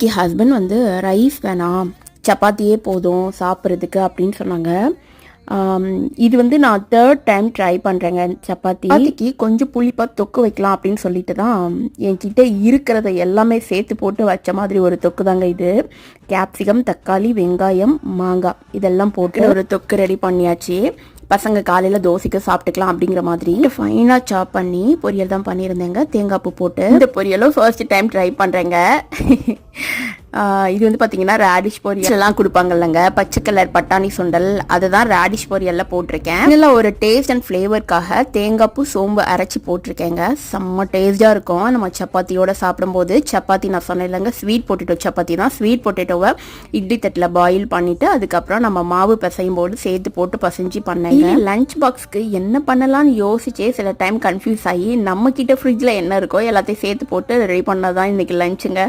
Husband வந்து rice வேணாம், சப்பாத்தியே போதும் சாப்பிட்றதுக்கு அப்படின்னு சொன்னாங்க. இது வந்து நான் 3rd டைம் ட்ரை பண்ணுறேங்க. சப்பாத்திக்கு கொஞ்சம் புளிப்பாக தொக்கு வைக்கலாம் அப்படின்னு சொல்லிட்டு தான் என்கிட்ட இருக்கிறத எல்லாமே சேர்த்து போட்டு வச்ச மாதிரி ஒரு தொக்கு தாங்க இது. கேப்சிகம், தக்காளி, வெங்காயம், மாங்காய் இதெல்லாம் போட்டு ஒரு தொக்கு ரெடி பண்ணியாச்சு. பசங்க காலையில் தோசைக்கு சாப்பிட்டுக்கலாம் அப்படிங்கிற மாதிரி ஃபைனாக சாப் பண்ணி பொரியல் தான் பண்ணியிருந்தேங்க, தேங்காய் பூ போட்டு. இந்த பொரியலும் ஃபர்ஸ்ட் டைம் ட்ரை பண்ணுறேங்க. இது வந்து பார்த்தீங்கன்னா ரேடிஷ் பொரியல் எல்லாம் கொடுப்பாங்கல்லங்க, பச்சை கலர் பட்டாணி சுண்டல், அதை தான் ரேடிஷ் பொரியலில் போட்டிருக்கேன். இதில் ஒரு டேஸ்ட் அண்ட் ஃப்ளேவருக்காக தேங்காய் பூ, சோம்பு அரைச்சி போட்டிருக்கேங்க. செம்ம டேஸ்ட்டாக இருக்கும் நம்ம சப்பாத்தியோட சாப்பிடும்போது. சப்பாத்தி நான் சொன்னேன் இல்லைங்க, ஸ்வீட் பொட்டேட்டோ சப்பாத்தி தான். ஸ்வீட் பொட்டேட்டோவை இட்லி தட்டில் பாயில் பண்ணிவிட்டு அதுக்கப்புறம் நம்ம மாவு பிசையும் போது சேர்த்து போட்டு பசைஞ்சு பண்ணேங்க. லஞ்ச் பாக்ஸ்க்கு என்ன பண்ணலான்னு யோசிச்சே சில டைம் கன்ஃபியூஸ் ஆகி நம்ம கிட்ட ஃப்ரிட்ஜில் என்ன இருக்கோ எல்லாத்தையும் சேர்த்து போட்டு ரெடி பண்ணதான் இன்னைக்கு லஞ்சுங்க.